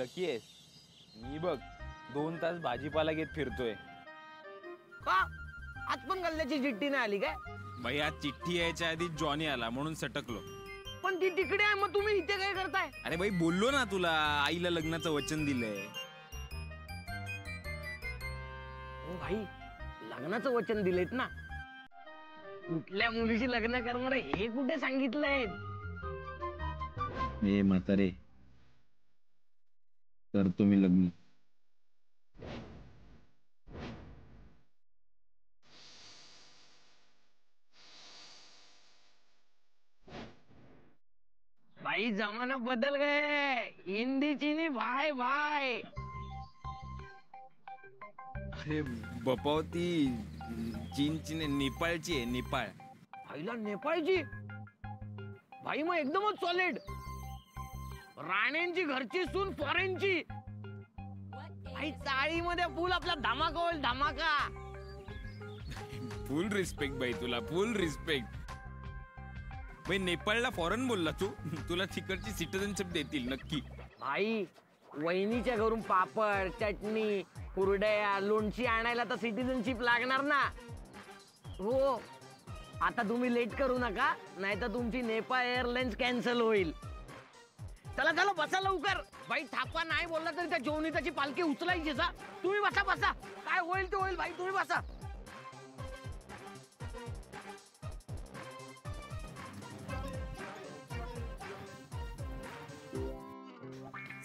Lucky आहेस. मी बघ 2 तास भाजीपाला घेत फिरतोय. का आज पण गल्ल्याची चिठ्ठी नाही आली काय? भाई आज चिठ्ठी यायच्या आधी जॉनी आला म्हणून सटकलो. पण ती तिकडे आहे, मग तुम्ही इथे काय करताय? अरे भाई बोललो ना तुला, आईला लग्नाचं वचन दिलंय. हो भाई, लग्नाचं वचन दिलेत ना. कुठल्या मुलीशी लग्न करणार हे कुठे सांगितलंय? ए म्हातारे, करतो मी लग्न. भाई जमाना बदल गए, हिंदी चीनी भाई भाई. अरे बपावती चीनची नाही, नेपाळची आहे. नेपाळ. भाईला नेपाळची? भाई मग एकदमच सॉलिड. राणेंची घरची सून फॉरेनची. भाई चाळीमध्ये फुल आपला धमाका होईल, धमाका. फुल रिस्पेक्ट भाई तुला, फुल रिस्पेक्ट. भाई नेपाळला फॉरेन बोलला तू, तुला तिकडची सिटिझनशिप देतील नक्की. भाई वहिनीच्या घरून पापड, चटणी, कुरड्या, लोणची आणायला तर सिटिझनशिप लागणार ना. हो, आता तुम्ही लेट करू नका, नाही तर तुमची नेपाळ एअरलाइन्स कॅन्सल होईल. चला चला बसा लवकर. भाई थापा नाही बोलला तरी त्या जेवणीची पालखी उचलायची. तुम्ही बसा बसा, काय होईल ते होईल. भाई तुम्ही बसा.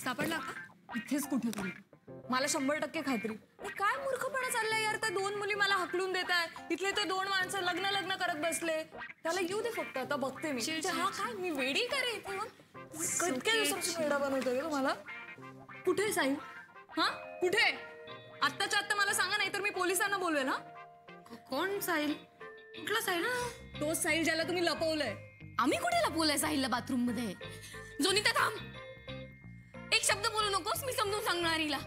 सापडला का? इथेच कुठेतरी. मला 100% खात्री. काय मूर्खपणा चाललाय यार. त्या 2 मुली मला हकलून देत आहेत. इथले ते 2 माणसं लग्न करत बसले. त्याला येऊ दे फक्त, आता बघते मी. हा काय मी वेडी करे इथे. मग कटके दिवसाची वेडा बनवतोय तुम्हाला. कुठे साहिल? हा कुठे? आत्ताच्या आत्ता मला सांगा, नाही तर मी पोलिसांना बोलवेल. हा कोण साहिल? कुठला साहिल? तो साहिल ज्याला तुम्ही लपवलंय. आम्ही कुठे लपवलंय साहिलला बाथरूम मध्ये? जोनिता थांब, एक शब्द बोलू नकोस, मी समजून सांगणार हिला.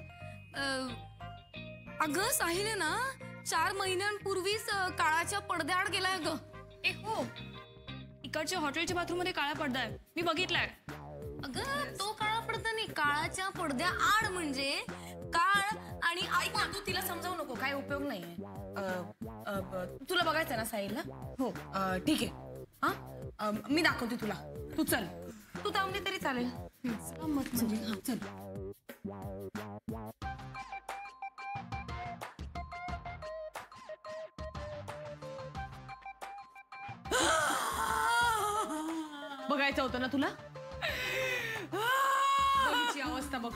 अगं साहिल आहे ना 4 महिन्यांपूर्वीच काळाच्या पडद्याआड गेलाय ग. हो, इकडच्या हॉटेलच्या बाथरूम मध्ये काळा पडदा आहे, मी बघितलाय. अगं तो काळा पडदा नाही, काळाच्या पडद्याआड म्हणजे काळ आणि ऐक, तू तिला समजावू नको, काय उपयोग नाहीये. तुला बघायचंय ना साहिलला? हो ठीक आहे. हा मी दाखवते तुला, तू चल. तू थांबली तरी चालेल. चल. बघायचं होतं ना तुला? बघीची अवस्था बघ.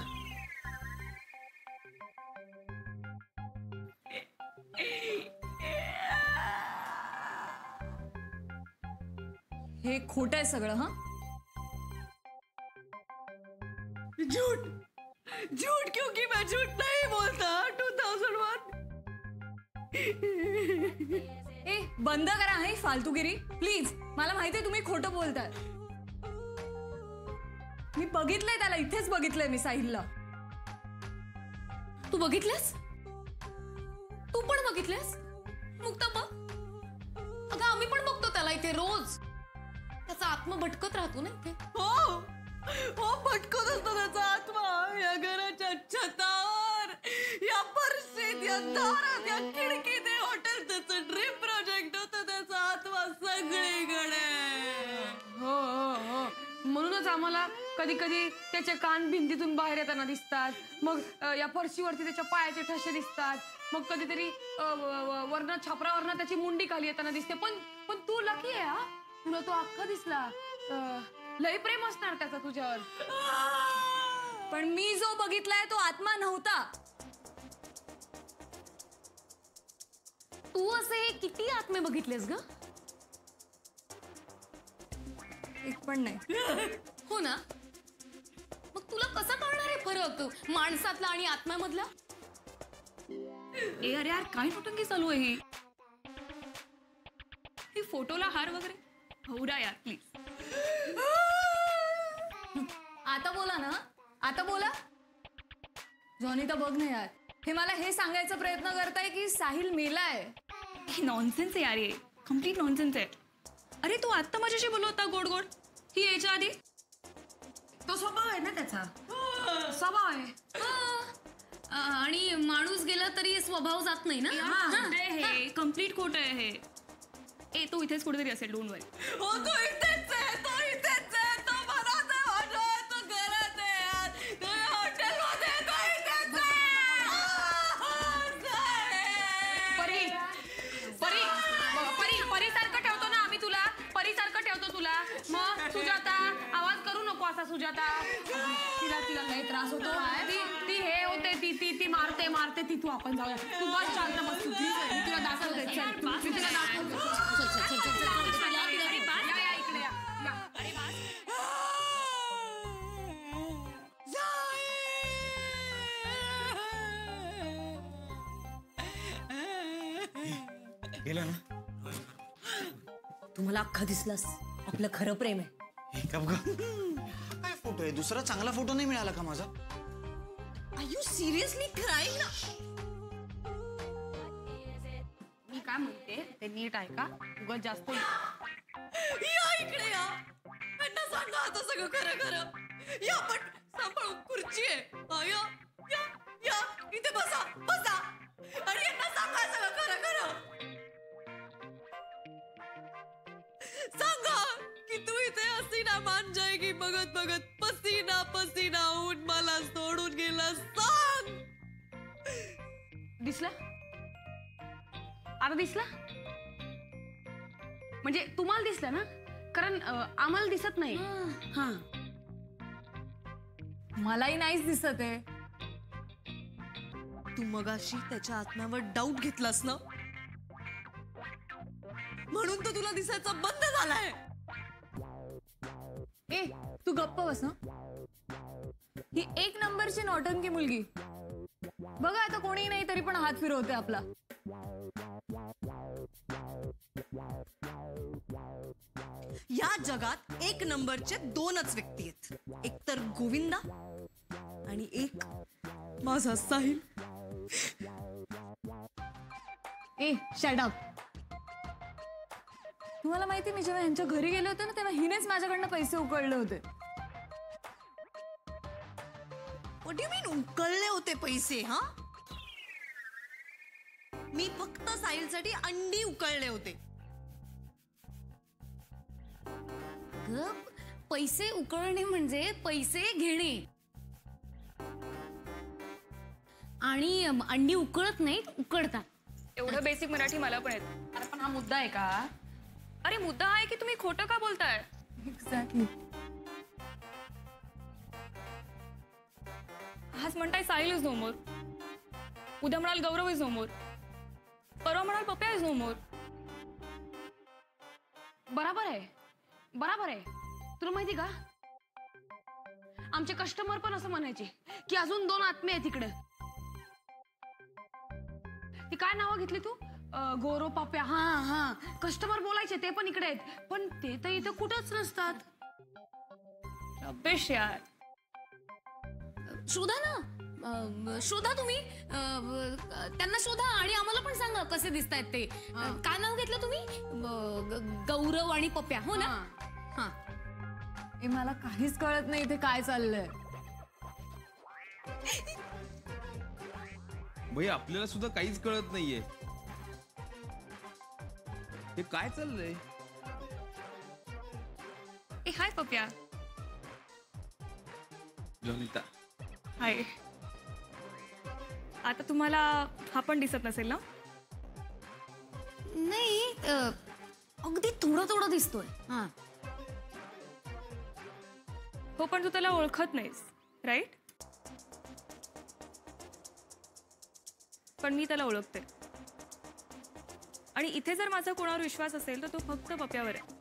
हे खोट आहे सगळं. हा झूठ झूठ, क्योंकि मैं झूठ नहीं बोलता. 2001. ए बंद करा हे फालतूगिरी प्लीज. मला माहितीये तुम्ही खोटं बोलताय. मी बघितलंय त्याला, इथेच बघितलंय मी साहिलला. तू बघितलंस? तू पण बघितलंस? मुक्ता बघ. अगं आम्ही पण बघतो त्याला इथे रोज. त्याचा आत्मा भटकत राहतो ना इथे. हो हो, भटकत असतो त्याचा आत्मा. या घराच्या छतावर, या परशीत, या दारात, या खिडकीत. हॉटेल त्याचं ड्रीम प्रोजेक्ट होतं. त्याचा आत्मा सगळीकडे. हो हो हो, म्हणूनच आम्हाला कधी कधी त्याचे कान भिंतीतून बाहेर येताना दिसतात. मग या फरशीवरती त्याच्या पायाचे ठसे दिसतात. मग कधीतरी वरनं छपरावरनं त्याची मुंडी खाली येताना दिसते. पण तू लकी आहे. हा, तुला तो अख्खा दिसला. लय प्रेम असणार त्याचा तुझ्यावर. पण मी जो बघितलाय तो आत्मा नव्हता. तू असे किती आत्मे बघितलेस ग? एक पण नाही. हो ना, मग तुला कसा कळणार आहे फरक माणसातला आणि आत्म्यामधला? अरे यार, काय नोटंकी चालू आहे ही फोटोला हार वगैरे होऊरा यार प्लीज. आता बोला ना, आता बोला. जॉनिता बघ ना यार, हे मला हे सांगायचा प्रयत्न करताय की साहिल मेलाय. नॉनसेन्स आहे यार, हे कम्प्लीट नॉनसेन्स आहे. अरे तू आत्ता माझ्याशी बोलत होता गोड गोड, ही यायच्या आधी. तो स्वभाव आहे ना त्याचा. असावा आहे. आणि माणूस गेला तरी स्वभाव जात नाही ना. हे कम्प्लीट खोटं आहे हे. ए तो इथेच कुठेतरी असेल. डोंट वरी. हो तो इथेच आहे. तो इथेच आहे. तो मनात आहे माझ्या. तो घरात आहे यार. तो हॉटेलमध्ये आहे. तो इथेच आहे. परी परी परी परीसारखं ठेवतो ना आम्ही तुला. परीसारखं ठेवतो तुला. मग सुजाता आवाज करू नको असा. सुजाता तिला तिला लय त्रास होतो. ती हे होते. ती मारते ती. तू आपण जाऊया. तू बस शांत बस. मी तुला दाखवते. चल मी तुला दाखवते. गेलं ना. तुम्हाला अख्खा दिसलास. आपलं खरं प्रेम आहे. हे का बघा काय फोटो आहे. दुसरा चांगला फोटो नाही मिळाला का माझा. आर यू सिरियसली क्राईंग ना. मी काय म्हणते ते नीट आहे का. उगाच जास्त या इकडे या. यांना सांगा आता सगळं खरं खरं. या पण सांभाळून. खुर्ची आहे. या या या इथे बसा बसा. आणि यांना सांगा सगळं खरं खरं. सांगा की तू इथे हसीना मान जाएगी बघत बघत पसीना पसीना होऊन मला सोडून गेला. सांग. दिसला आता. दिसला म्हणजे तुम्हाला दिसलं ना. कारण आम्हाला दिसत नाही. हा मलाही नाहीच दिसत आहे. तू मगाशी त्याच्या आत्म्यावर डाऊट घेतलास ना. म्हणून तो तुला दिसायचा बंद झालाय. ए तू गप्प बस ना. ही एक नंबरची नौटंकी मुलगी. बघा आता कोणी नाही तरी पण हात फिरवते आपला. या जगात एक नंबरचे दोनच व्यक्ती आहेत. एक तर गोविंदा आणि एक माझा साहिल. ए शट अप. तुम्हाला माहिती मी जेव्हा यांच्या घरी गेले होते ना तेव्हा हिनेच माझ्याकडनं पैसे उकळले होते. व्हॉट डू मीन उकळले होते पैसे. हा मी फक्त साहिलसाठी अंडी उकळले होते. पैसे उकळणे म्हणजे पैसे घेणे. आणि अंडी उकळत नाहीत उकडतात. एवढं बेसिक मराठी मला पण येत. अरे पण हा मुद्दा आहे का. अरे मुद्दा आहे की तुम्ही खोटं का बोलताय. एक्झॅक्टली. आज म्हणताय साहिल इज नो मोर. उद्या म्हणाल गौरव इज नो मोर. परवा म्हणाल पप्या इज नो मोर. बराबर आहे बराबर आहे. तुला माहिती का आमचे कस्टमर पण असं म्हणायचे की अजून दोन आत्मे आहेत तिकडे. ती काय नावं घेतली तू. गौरव पप्या. हा हा कस्टमर बोलायचे ते पण इकडे आहेत. पण ते तर इथं कुठंच नसतात. अभ्येश यार. शोधा ना. शोधा तुम्ही. त्यांना शोधा आणि आम्हाला पण सांगा कसे दिसतायत ते. काय नाव घेतलं तुम्ही. गौरव आणि पप्या हो ना. हा ए मला काहीच कळत नाही इथे काय चाललंय. भाई आपल्याला सुद्धा काहीच कळत नाहीये. हे काय चाललंय. ए हाय पप्या. जोनिता. हाय. आता तुम्हाला हा पण दिसत नसेल ना. नाही अगदी थोडं थोडं दिसतोय. हा हो पण तू त्याला ओळखत नाहीस राईट. पण मी त्याला ओळखते. आणि इथे जर माझा कोणावर विश्वास असेल तर तो फक्त पप्यावर आहे.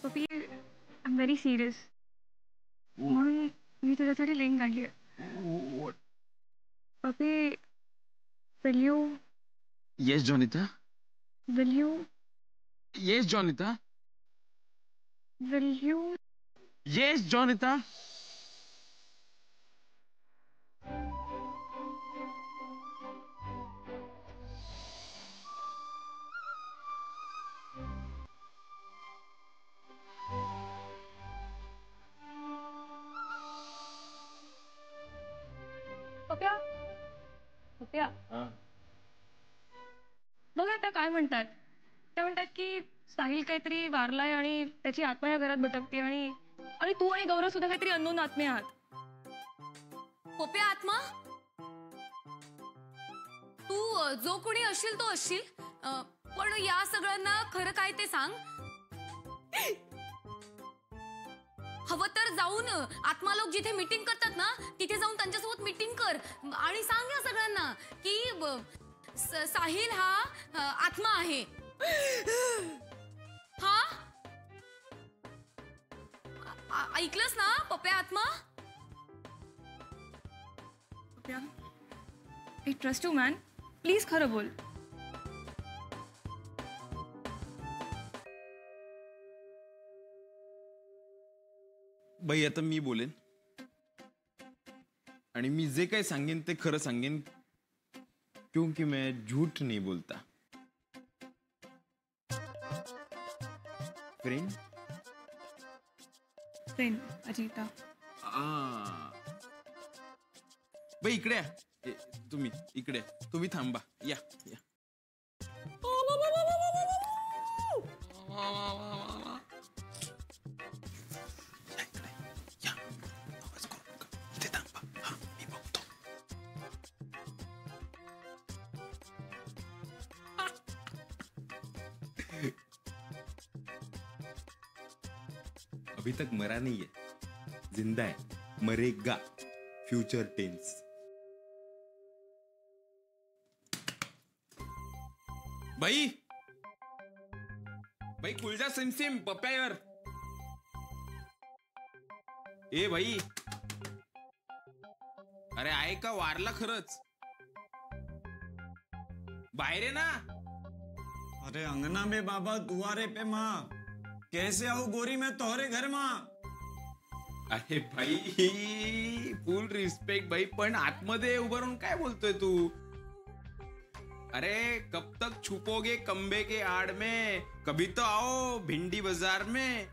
पप्पी आय एम व्हेरी सिरियस. म्हणून मी तुझ्यासाठी लिंक आणली आहे. Pappi will you. Yes Jonita. Will you. Yes Jonita. Will you. Yes Jonita. पप्या बघ आता काय म्हणतात. ते म्हणतात की साहिल काहीतरी वारलाय आणि त्याची आत्मा या घरात भटकते आणि आणि तू आणि गौरव सुद्धा काहीतरी अननोन आत्मे आहात. पोप्या आत्मा, तू जो कोणी असशील तो असशील, पण या सगळ्यांना खरं काय ते सांग. हवं तर जाऊन आत्मा लोक जिथे मीटिंग करतात ना तिथे जाऊन त्यांच्यासोबत मीटिंग कर आणि सांग या सगळ्यांना की साहिल हा आत्मा आहे. हा ऐकलंस ना पप्या आत्मा. पप्या I trust you man, please खरं बोल. बाई आता मी बोलेन आणि मी जे काही सांगेन ते खरं सांगेन, क्योंकि मैं झूठ नहीं बोलता. Friend friend Ajita. बाई इकडे या. तुम्ही इकडे तुम्ही थांबा. या या. अभी तक मरा नहीं है, जिंदा है, मरेगा. Future tense. भाई भाई कुलजा सिमसिम पप्यावर. ए भाई, अरे आहे का वारला खरंच? बाहेर आहे ना. अरे अंगना में बाबा, दुआरे पे माँ. कैसे आओ गोरी मैं तोहरे घर माँ. अरे भाई फुल रिस्पेक्ट भाई, पण आतमध्ये उभं राहून काय बोलतोय तू? अरे कब तक छुपोगे खंबे के आड़ में, कभी तो आओ भिंडी बाजार में.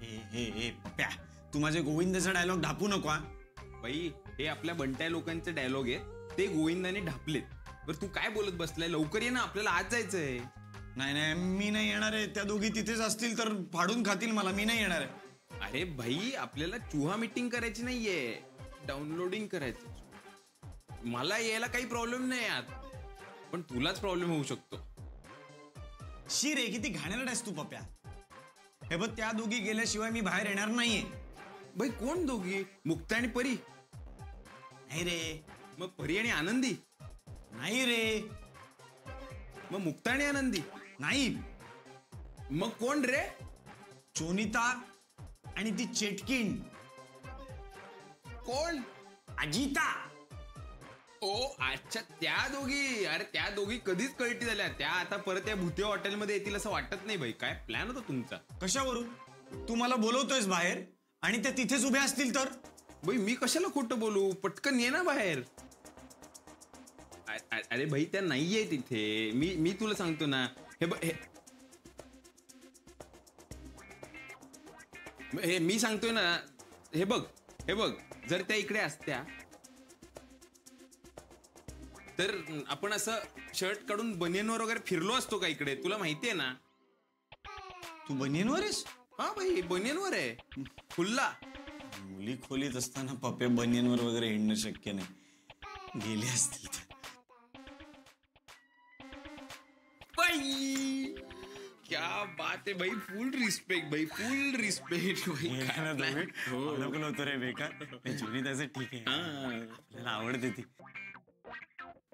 ए पप्या, तू माझे गोविंदाचा डायलॉग ढापू नको हा. भाई हे आपल्या बंट्या लोकांचे डायलॉग आहेत, ते गोविंदाने ढापलेत. बरं तू काय बोलत बसलाय? लवकर ये ना, आपल्याला आज जायचंय. नाही मी नाही येणार आहे. त्या दोघी तिथेच असतील तर फाडून खातील मला. मी नाही येणार आहे. अरे भाई आपल्याला चुहा मीटिंग करायची नाहीये, डाउनलोडिंग करायचं. मला यायला काही प्रॉब्लेम नाही यात, पण तुलाच प्रॉब्लेम होऊ शकतो. शी रे, किती घाणेरडा आहेस तू पप्या. हे बघ, त्या दोघी गेल्याशिवाय मी बाहेर येणार नाहीये. भाई कोण दोघी? मुक्ता आणि परी? नाही रे. मग परी आणि आनंदी? नाही रे. मग मुक्ता आणि आनंदी? नाही. मग कोण रे? चोनिता आणि ती चेटकीण. कोण? अजिता. ओ अच्छा, त्या दोघी. अरे त्या दोघी कधीच कळटी झाल्या. त्या आता परत त्या भूते हॉटेलमध्ये येतील असं वाटत नाही भाई. काय प्लॅन होता तुमचा? कशावरून? तू मला बोलवतोयस बाहेर आणि त्या तिथेच उभ्या असतील तर? भाई मी कशाला खोटं बोलू? पटकन ये ना बाहेर. अरे भाई त्या नाहीये तिथे. मी तुला सांगतो ना. हे मी सांगतोय ना. हे बघ जर त्या इकडे असत्या तर आपण असं शर्ट काढून बनियनवर वगैरे फिरलो असतो का इकडे? तुला माहितीये ना. तू बनियनवर आहेस? हा भाई बनियनवर आहे, खुल्ला. मुली खोलीत असताना पप्पे बनियनवर वगैरे हिंडणं शक्य नाही. गेले असतील तर. भाई क्या बात है भाई. फुल रिस्पेक्ट भाई, फुल रिस्पेक्ट भाई. होतो रे बेकार. जुनी त्याचं ठीक आहे, आपल्याला आवडते ती.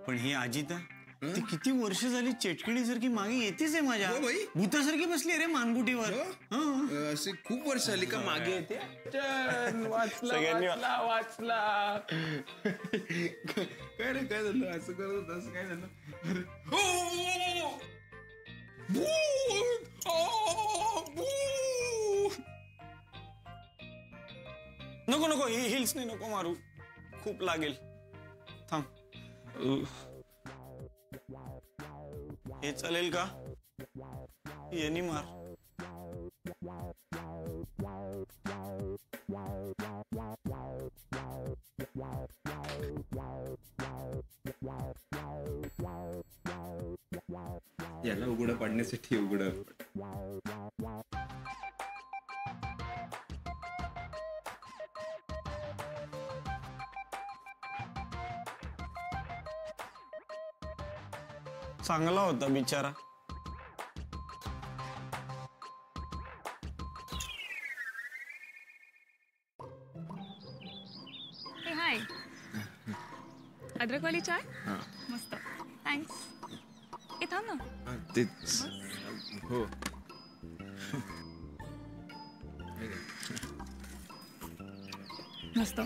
पण ही अजिता, ती किती वर्ष झाली चेटकिणीसारखी मागे येतेच आहे माझ्या. हो बाई. भूतासारखी बसली रे मानगुटीवर. असे खूप वर्ष झाली का मागे येते? वाचला काय रे, काय झालं? असं करत होतं, असं काय झालं? नको हिल्स नाही, नको मारू, खूप लागेल. थांब. हे चालेल का? यांनी मार. याला उघडं पाडण्यासाठी उघडं. चांगला होता बिचारा. हे हाय, अद्रकवाली चाय मस्त, थँक्स. हे थांब ना. हा, तेच. हो. मस्त.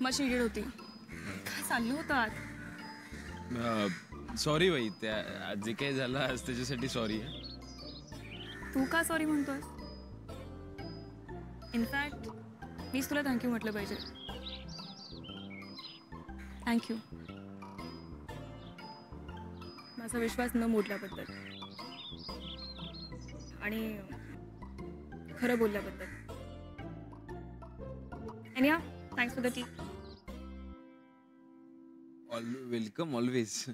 मशी गिड होती. काय चाललं होतं आत? सॉरी बाई, त्या आज जे काही झालं आज त्याच्यासाठी सॉरी. तू का सॉरी म्हणतोय? इनफॅक्ट मीच तुला थँक्यू म्हटलं पाहिजे. थँक्यू माझा विश्वास न मोडल्याबद्दल आणि खरं बोलल्याबद्दल. आणि हा thanks for the T. Welcome always.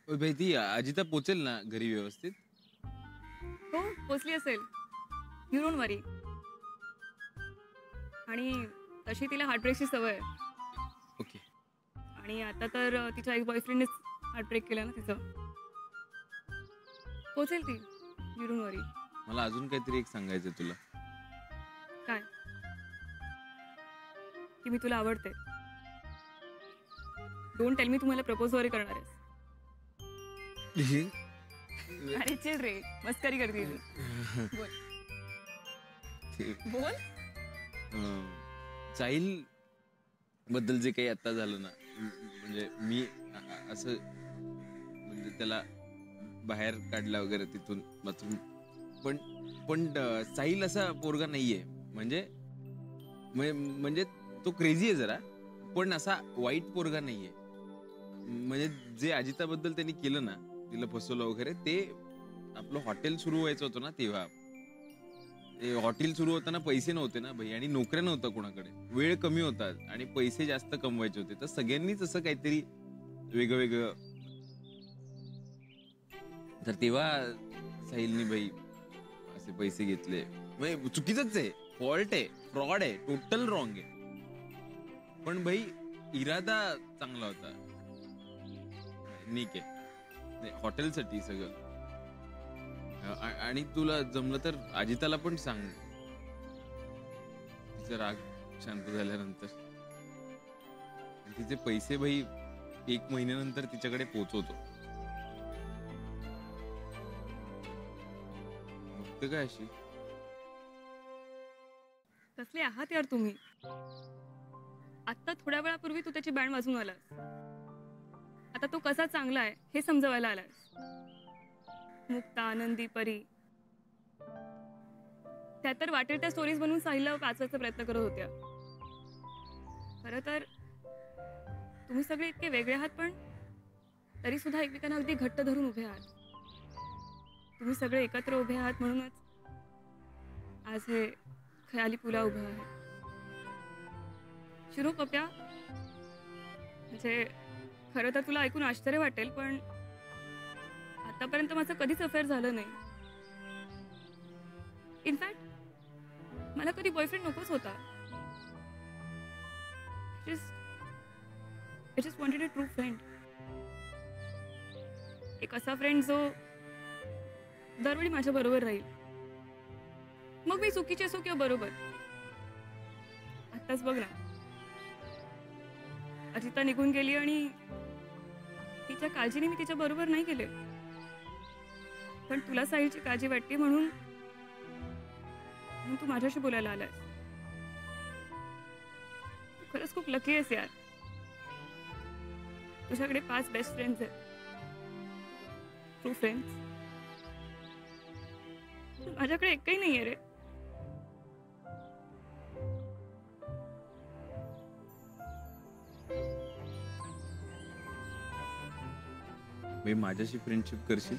भाई ती अजिता पोचेल ना घरी व्यवस्थित? हो पोचली असेल, यू डोंट वरी. आणि तशी तिला हार्टब्रेकची सवय आहे. ओके. आणि आता तर तिच्या एक बॉयफ्रेंडनेच हार्टब्रेक केला ना तिचं. पोचेल ती, यू डोंट वरी. मला अजून काहीतरी एक सांगायचं तुला. काय? की मी तुला आवडते. डोंट टेल मी तुम्हाला प्रपोज वगैरे करणार आहेस. अरे चिल रे, मस्करी करते मी. बोल बोल. साहिल बद्दल जे काही आता झालं ना, म्हणजे मी असं म्हणजे त्याला बाहेर काढला वगैरे तिथून बाथरूम, पण साहिल असा पोरगा नाहीये. म्हणजे तो क्रेझी आहे जरा, पण असा वाईट पोरगा नाहीये. म्हणजे जे अजिताबद्दल त्यांनी केलं ना, तिला फसवलं वगैरे, ते आपलं हॉटेल सुरू व्हायचं होतं ना तेव्हा. ते हॉटेल सुरू होताना पैसे नव्हते ना भाई, आणि नोकऱ्या नव्हत्या कोणाकडे, वेळ कमी होता आणि पैसे जास्त कमवायचे होते. तर सगळ्यांनीच असं काहीतरी वेगळं. तर तेव्हा साहिलनी भाई असे पैसे घेतले. म्हणजे चुकीचंच आहे, फॉल्ट आहे, फ्रॉड आहे, टोटल रॉंग आहे. पण भाई इरादा चांगला होता. नीक आहे हॉटेलसाठी सगळं. आणि तुला जमलं तर अजिताला पण सांग, तिचा राग शांत झाल्यानंतर. तिचे पैसे भाई 1 महिन्यानंतर तिच्याकडे पोहोचवतो. बघते काय अशी. कसले आहात यार तुम्ही. आता थोड्या वेळापूर्वी तू त्याची बँड वाजवून आलास. आता तो कसा चांगला आहे हे समजवायला आलास. मुक्ता, आनंदी, परी त्या तर वाटेल त्या स्टोरीज बनवून साहिलला वाचवायचा प्रयत्न करत होत्या. खरं तर तुम्ही सगळे इतके वेगळे आहात, पण तरी सुद्धा एकमेकांना अगदी घट्ट धरून उभे आहात. तुम्ही सगळे एकत्र उभे आहात म्हणूनच आज हे खयाली पुलाव उभं आहे. शिरू पप्या, म्हणजे खरं तर तुला ऐकून आश्चर्य वाटेल, पण आतापर्यंत माझं कधीच अफेअर झालं नाही. इनफॅक्ट मला कधी बॉयफ्रेंड नकोच होता. I just wanted a true friend. एक असा फ्रेंड जो दरवेळी माझ्या बरोबर राहील. मग मी चुकीची असो किंवा बरोबर. आत्ताच बघ ना, अजिता निघून गेली आणि तिच्या काळजीने मी तिच्या बरोबर नाही गेले. पण तुला साहिलची काळजी वाटते म्हणून तू माझ्याशी बोलायला आलास. तू खरंच खूप लकी आहेस यार. तुझ्याकडे 5 बेस्ट फ्रेंड्स आहेत, ट्रू फ्रेंड्स. माझ्याकडे एकही नाहीये रे. माझ्याशी फ्रेंडशिप करशील?